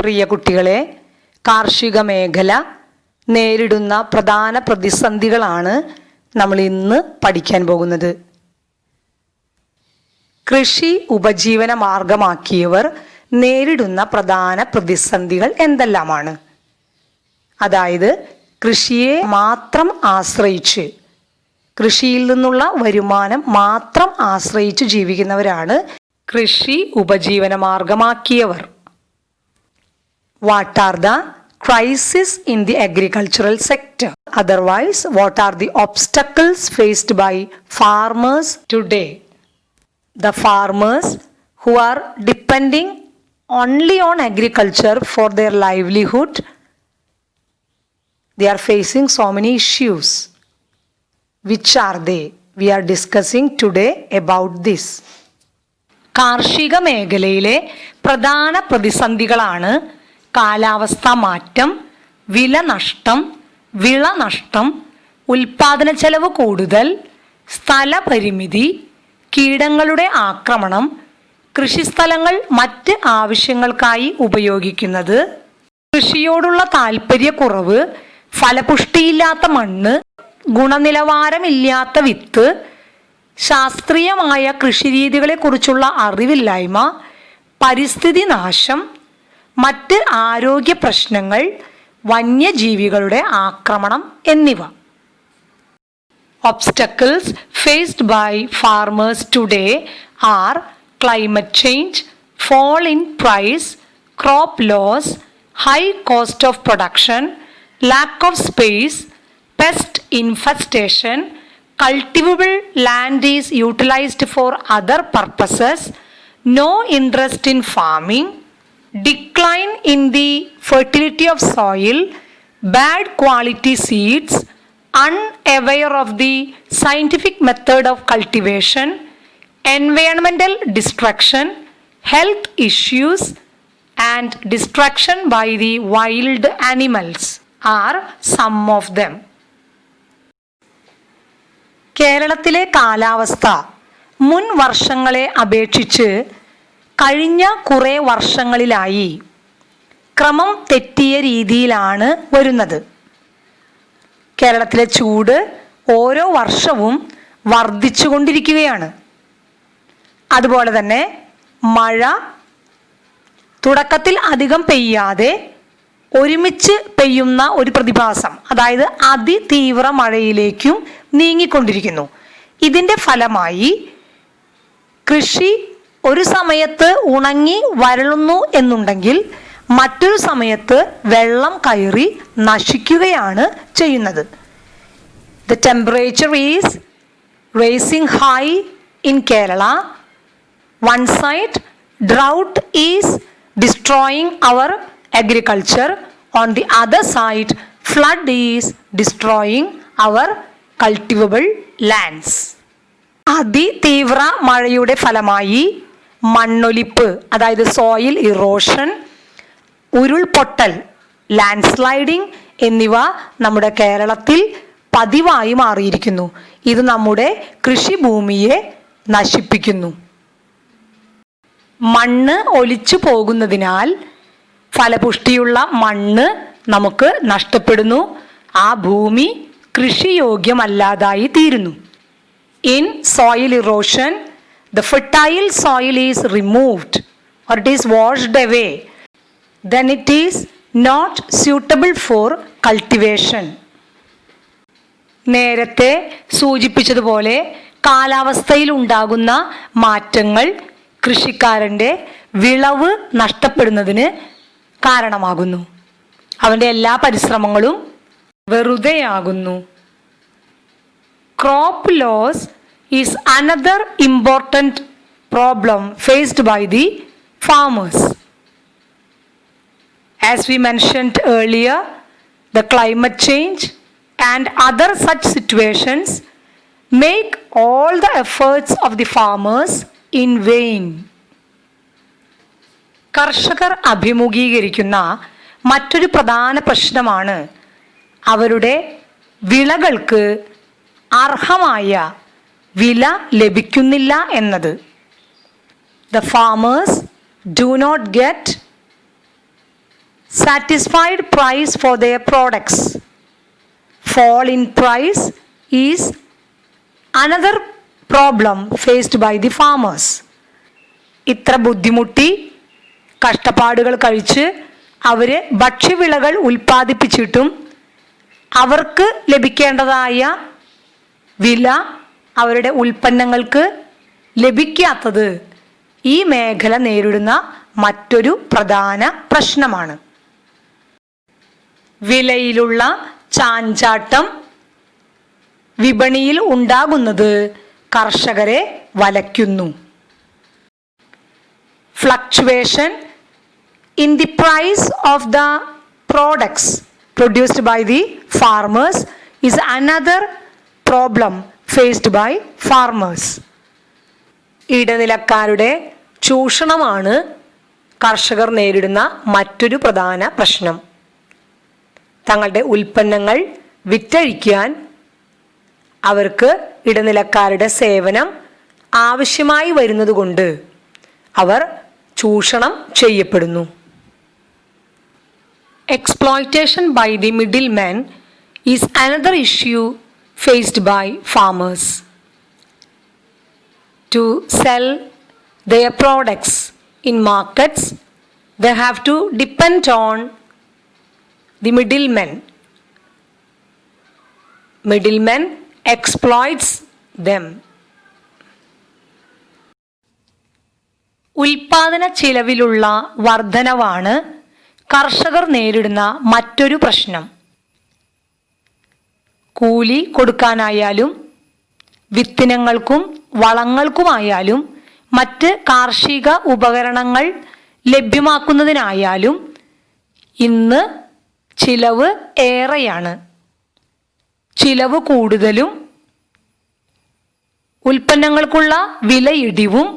പ്രിയ കുട്ടികളെ, കാർഷിക മേഖല നേരിടുന്ന പ്രധാന പ്രതിസന്ധികളാണ് നമ്മൾ ഇന്ന് പഠിക്കാൻ പോകുന്നത്. കൃഷി ഉപജീവന മാർഗമാക്കിയവർ നേരിടുന്ന പ്രധാന പ്രതിസന്ധികൾ എന്തെല്ലാമാണ്? അതായത് കൃഷിയെ മാത്രം ആശ്രയിച്ച്, കൃഷിയിൽ നിന്നുള്ള വരുമാനം മാത്രം ആശ്രയിച്ച് ജീവിക്കുന്നവരാണ് കൃഷി ഉപജീവന മാർഗമാക്കിയവർ. What are the crises in the agricultural sector? Otherwise, what are the obstacles faced by farmers today? The farmers who are depending only on agriculture for their livelihood, they are facing so many issues. Which are they? We are discussing today about this. കാർഷിക മേഖലയിലെ പ്രധാന പ്രതിസന്ധികളാണ് കാലാവസ്ഥാ മാറ്റം, വിലനഷ്ടം, വിളനഷ്ടം, ഉൽപാദന ചെലവ് കൂടുതൽ, സ്ഥലപരിമിതി, കീടങ്ങളുടെ ആക്രമണം, കൃഷിസ്ഥലങ്ങൾ മറ്റ് ആവശ്യങ്ങൾക്കായി ഉപയോഗിക്കുന്നത്, കൃഷിയോടുള്ള താല്പര്യക്കുറവ്, ഫലപുഷ്ടിയില്ലാത്ത മണ്ണ്, ഗുണനിലവാരമില്ലാത്ത വിത്ത്, ശാസ്ത്രീയമായ കൃഷിരീതികളെക്കുറിച്ചുള്ള അറിവില്ലായ്മ, പരിസ്ഥിതി നാശം, മറ്റ് ആരോഗ്യ പ്രശ്നങ്ങൾ, വന്യജീവികളുടെ ആക്രമണം എന്നിവ. Obstacles faced by farmers today are climate change, fall in price, crop loss, high cost of production, lack of space, pest infestation, cultivable land is utilized for other purposes, no interest in farming, decline in the fertility of soil, bad quality seeds, unaware of the scientific method of cultivation, environmental destruction, health issues, and destruction by the wild animals are some of them. കേരളത്തിലെ കാലാവസ്ഥ മുൻ വർഷങ്ങളെ അപേക്ഷിച്ച് കഴിഞ്ഞ കുറേ വർഷങ്ങളിലായി ക്രമം തെറ്റിയ രീതിയിലാണ് വരുന്നത്. കേരളത്തിലെ ചൂട് ഓരോ വർഷവും വർദ്ധിച്ചുകൊണ്ടിരിക്കുകയാണ്. അതുപോലെ തന്നെ മഴ തുടക്കത്തിൽ അധികം പെയ്യാതെ ഒരുമിച്ച് പെയ്യുന്ന ഒരു പ്രതിഭാസം, അതായത് അതിതീവ്ര മഴയിലേക്കും നീങ്ങിക്കൊണ്ടിരിക്കുന്നു. ഇതിൻ്റെ ഫലമായി കൃഷി ഒരു സമയത്ത് ഉണങ്ങി വരളുന്നു എന്നുണ്ടെങ്കിൽ മറ്റൊരു സമയത്ത് വെള്ളം കയറി നശിക്കുകയാണ് ചെയ്യുന്നത്. The temperature is rising high in Kerala. One side, drought is destroying our agriculture. On the other side, flood is destroying our cultivable lands. അതിതീവ്ര മഴയുടെ ഫലമായി മണ്ണൊലിപ്പ്, അതായത് സോയിൽ ഇറോഷൻ, ഉരുൾപൊട്ടൽ, ലാൻഡ് സ്ലൈഡിംഗ് എന്നിവ നമ്മുടെ കേരളത്തിൽ പതിവായി മാറിയിരിക്കുന്നു. ഇത് നമ്മുടെ കൃഷിഭൂമിയെ നശിപ്പിക്കുന്നു. മണ്ണ് ഒലിച്ചു പോകുന്നതിനാൽ ഫലപുഷ്ടിയുള്ള മണ്ണ് നമുക്ക് നഷ്ടപ്പെടുന്നു. ആ ഭൂമി കൃഷിയോഗ്യമല്ലാതായി തീരുന്നു. In soil erosion, the fertile soil is removed or it is washed away. Then it is not suitable for cultivation. നേരത്തെ സൂചിപ്പിച്ചതുപോലെ കാലാവസ്ഥയിൽ ഉണ്ടാകുന്ന മാറ്റങ്ങൾ കൃഷിക്കാരൻ്റെ വിളവ് നഷ്ടപ്പെടുന്നതിന് കാരണമാകുന്നു. അവൻ്റെ എല്ലാ പരിശ്രമങ്ങളും വെറുതെയാകുന്നു. Crop loss is another important problem faced by the farmers. As we mentioned earlier, the climate change and other such situations make all the efforts of the farmers in vain. കർഷകർ അഭിമുഖീകരിക്കുന്ന മറ്റൊരു പ്രധാന പ്രശ്നമാണ് അവരുടെ വിളകൾക്ക് അർഹമായ വില ലഭിക്കുന്നില്ല എന്നത്. The farmers do not get satisfied price for their products. Fall in price is another problem faced by the farmers. ഇത്ര ബുദ്ധിമുട്ടി കഷ്ടപ്പാടുകൾ കഴിച്ച് അവർ ഭക്ഷ്യവിളകൾ ഉൽപ്പാദിപ്പിച്ചിട്ടും അവർക്ക് ലഭിക്കേണ്ടതായ വില അവരുടെ ഉൽപ്പന്നങ്ങൾക്ക് ലഭിക്കാത്തത് ഈ മേഖല നേരിടുന്ന മറ്റൊരു പ്രധാന പ്രശ്നമാണ്. വിലയിലുള്ള ചാഞ്ചാട്ടം വിപണിയിൽ ഉണ്ടാകുന്നത് കർഷകരെ വലയ്ക്കുന്നു. Fluctuation in the price of the products produced by the farmers is another problem faced by farmers. ഇടനിലക്കാരുടെ ചൂഷണമാണ് കർഷകർ നേരിടുന്ന മറ്റൊരു പ്രധാന പ്രശ്നം. തങ്ങളുടെ ഉൽപ്പന്നങ്ങൾ വിറ്റഴിക്കാൻ അവർക്ക് ഇടനിലക്കാരുടെ സേവനം ആവശ്യമായി വരുന്നതുകൊണ്ട് അവർ ചൂഷണം ചെയ്യപ്പെടുന്നു. Exploitation by the middlemen is another issue faced by farmers. To sell their products in markets, they have to depend on the middlemen. Middlemen exploits them. ഉൽപാദന ചിലവിലുള്ള വർധനവാണ് കർഷകർ നേരിടുന്ന മറ്റൊരു പ്രശ്നം. കൂലി കൊടുക്കാനായാലും വിത്തിനങ്ങൾക്കും വളങ്ങൾക്കുമായാലും മറ്റ് കാർഷിക ഉപകരണങ്ങൾ ലഭ്യമാക്കുന്നതിനായാലും ഇന്ന് ചിലവ് ഏറെയാണ്. ചിലവ് കൂടുതലും ഉൽപ്പന്നങ്ങൾക്കുള്ള വിലയിടിവും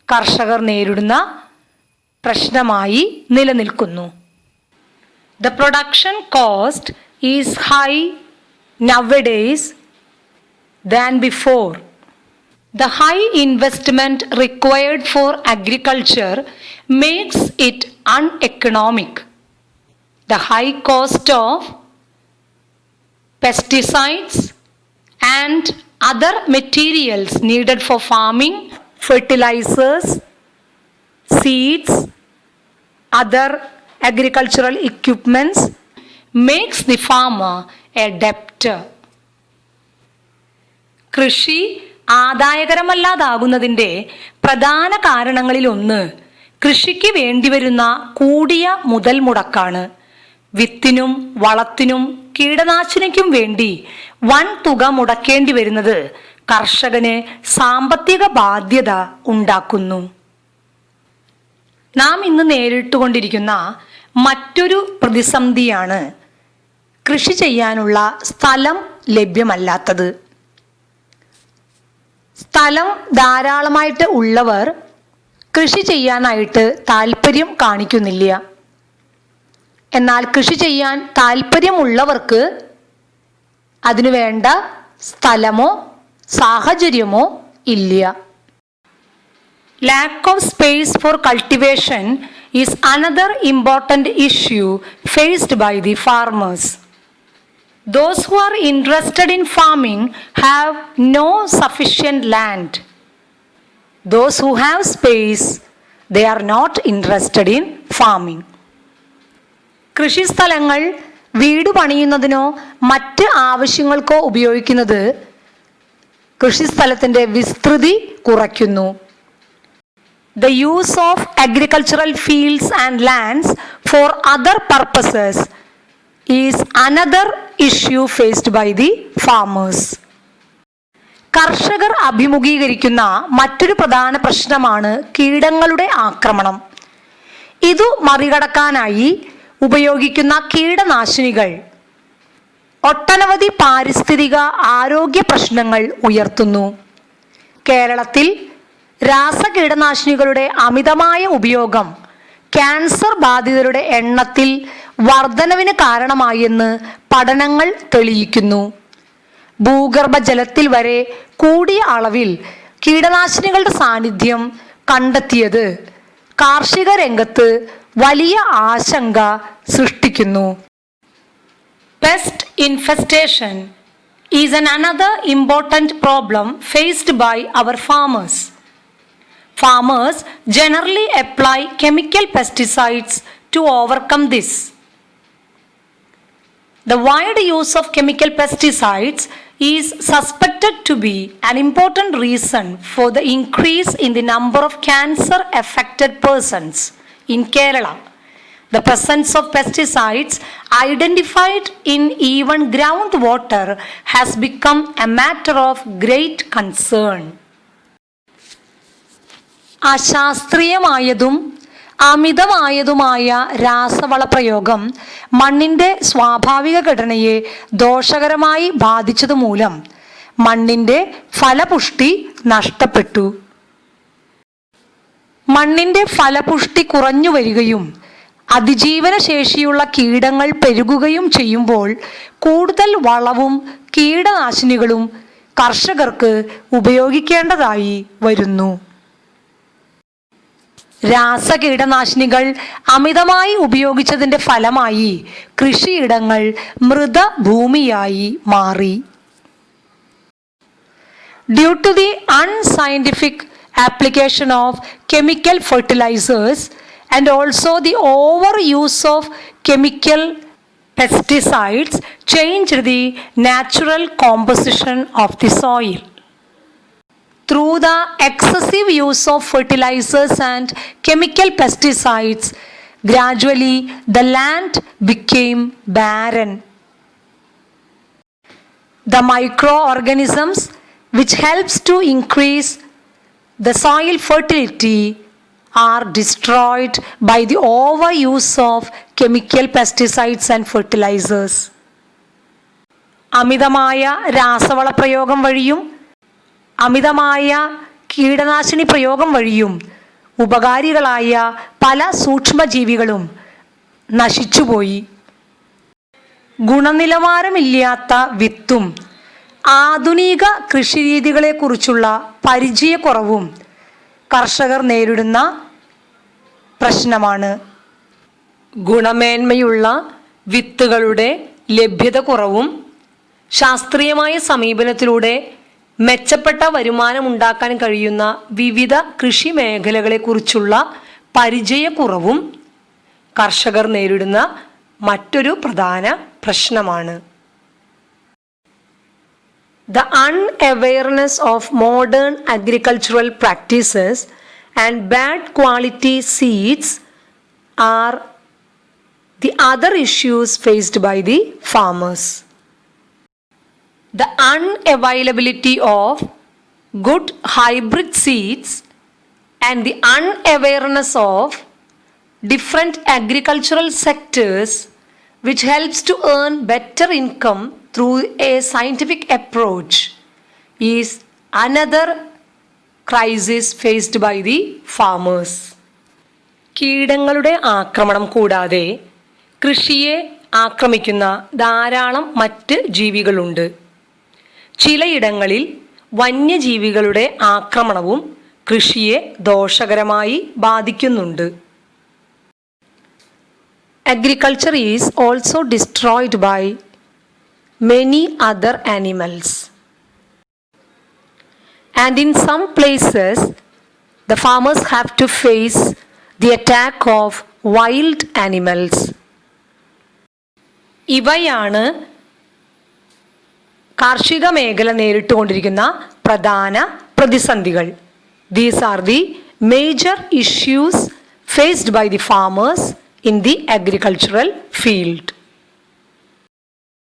കർഷകർ നേരിടുന്ന പ്രശ്നമായി നിലനിൽക്കുന്നു. The production cost is high nowadays than before. The high investment required for agriculture makes it uneconomic. The high cost of pesticides and other materials needed for farming, fertilizers, seeds, other agricultural equipments makes the farmer a debtor. കൃഷി ആദായകരമല്ലാതാകുന്നതിൻ്റെ പ്രധാന കാരണങ്ങളിലൊന്ന് കൃഷിക്ക് വേണ്ടിവരുന്ന കൂടിയ മുതൽ മുടക്കാണ്. വിത്തിനും വളത്തിനും കീടനാശിനിക്കും വേണ്ടി വൻ തുക മുടക്കേണ്ടി വരുന്നത് കർഷകന് സാമ്പത്തിക ബാധ്യത ഉണ്ടാക്കുന്നു. നാം ഇന്ന് നേരിട്ടുകൊണ്ടിരിക്കുന്ന മറ്റൊരു പ്രതിസന്ധിയാണ് കൃഷി ചെയ്യാനുള്ള സ്ഥലം ലഭ്യമല്ലാത്തത്. സ്ഥലം ധാരാളമായിട്ട് ഉള്ളവർ കൃഷി ചെയ്യാനായിട്ട് താല്പര്യം കാണിക്കുന്നില്ല. എന്നാൽ കൃഷി ചെയ്യാൻ താല്പര്യമുള്ളവർക്ക് അതിനുവേണ്ട സ്ഥലമോ സാഹചര്യമോ ഇല്ല. Lack of space for cultivation is another important issue faced by the farmers. Those who are interested in farming have no sufficient land. Those who have space, they are not interested in farming. കൃഷിസ്ഥലങ്ങൾ വീട് പണിയുന്നതിനോ മറ്റ് ആവശ്യങ്ങൾക്കോ ഉപയോഗിക്കുന്നത് കൃഷിസ്ഥലത്തിൻ്റെ വിസ്തൃതി കുറയ്ക്കുന്നു. The use of agricultural fields and lands for other purposes is another issue faced by the farmers. കർഷകർ അഭിമുഖീകരിക്കുന്ന മറ്റൊരു പ്രധാന പ്രശ്നമാണ് കീടങ്ങളുടെ ആക്രമണം. ഇതു മറികടക്കാനായി ഉപയോഗിക്കുന്ന കീടനാശിനികൾ ഒട്ടനവധി പാരിസ്ഥിതിക ആരോഗ്യ പ്രശ്നങ്ങൾ ഉയർത്തുന്നു. കേരളത്തിൽ രാസകീടനാശിനികളുടെ അമിതമായ ഉപയോഗം ക്യാൻസർ ബാധിതരുടെ എണ്ണത്തിൽ വർധനവിന് കാരണമായെന്ന് പഠനങ്ങൾ തെളിയിക്കുന്നു. ഭൂഗർഭജലത്തിൽ വരെ കൂടിയ അളവിൽ കീടനാശിനികളുടെ സാന്നിധ്യം കണ്ടെത്തിയത് കാർഷിക രംഗത്ത് വലിയ ആശങ്ക സൃഷ്ടിക്കുന്നു. Pest infestation is another important problem faced by our farmers. Farmers generally apply chemical pesticides to overcome this. The wide use of chemical pesticides is suspected to be an important reason for the increase in the number of cancer-affected persons in Kerala. The presence of pesticides identified in even groundwater has become a matter of great concern. അശാസ്ത്രീയമായതും അമിതമായതുമായ രാസവള പ്രയോഗം മണ്ണിൻ്റെ സ്വാഭാവിക ഘടനയെ ദോഷകരമായി ബാധിച്ചതുമൂലം മണ്ണിൻ്റെ ഫലപുഷ്ടി നഷ്ടപ്പെട്ടു. മണ്ണിൻ്റെ ഫലപുഷ്ടി കുറഞ്ഞു വരികയും അതിജീവന ശേഷിയുള്ള കീടങ്ങൾ പെരുകുകയും ചെയ്യുമ്പോൾ കൂടുതൽ വളവും കീടനാശിനികളും കർഷകർക്ക് ഉപയോഗിക്കേണ്ടതായി വരുന്നു. രാസകീടനാശിനികൾ അമിതമായി ഉപയോഗിച്ചതിൻ്റെ ഫലമായി കൃഷിയിടങ്ങൾ മൃതഭൂമിയായി മാറി. Due to the unscientific application of chemical fertilizers and also the overuse of chemical pesticides changed the natural composition of the soil. Through the excessive use of fertilizers and chemical pesticides, gradually the land became barren. The microorganisms which helps to increase the soil fertility are destroyed by the overuse of chemical pesticides and fertilizers. അമിതമായ രാസവള പ്രയോഗം വഴിയും അമിതമായ കീടനാശിനി പ്രയോഗം വഴിയും ഉപകാരികളായ പല സൂക്ഷ്മജീവികളും നശിച്ചുപോയി. ഗുണനിലവാരമില്ലാത്ത വിത്തും ആധുനിക കൃഷിരീതികളെക്കുറിച്ചുള്ള പരിചയക്കുറവും കർഷകർ നേരിടുന്ന പ്രശ്നമാണ്. ഗുണമേന്മയുള്ള വിത്തുകളുടെ ലഭ്യത കുറവും ശാസ്ത്രീയമായ സമീപനത്തിലൂടെ മെച്ചപ്പെട്ട വരുമാനം ഉണ്ടാക്കാൻ കഴിയുന്ന വിവിധ കൃഷി മേഖലകളെക്കുറിച്ചുള്ള പരിചയക്കുറവും കർഷകർ നേരിടുന്ന മറ്റൊരു പ്രധാന പ്രശ്നമാണ്. The unawareness of modern agricultural practices and bad quality seeds are the other issues faced by the farmers. The unavailability of good hybrid seeds and the unawareness of different agricultural sectors which helps to earn better income through a scientific approach is another crisis faced by the farmers. കീടങ്ങളുടെ ആക്രമണം കൂടാതെ കൃഷിയെ ആക്രമിക്കുന്ന ധാരാളം മറ്റ് ജീവികളുണ്ട്. ചിലയിടങ്ങളിൽ വന്യജീവികളുടെ ആക്രമണവും കൃഷിയെ ദോഷകരമായി ബാധിക്കുന്നുണ്ട്. Agriculture is also destroyed by many other animals. And in some places, the farmers have to face the attack of wild animals. ഇവയാണ് കാർഷിക മേഖല നേരിട്ടുകൊണ്ടിരിക്കുന്ന പ്രധാന പ്രതിസന്ധികൾ. These are the major issues faced by the farmers in the agricultural field.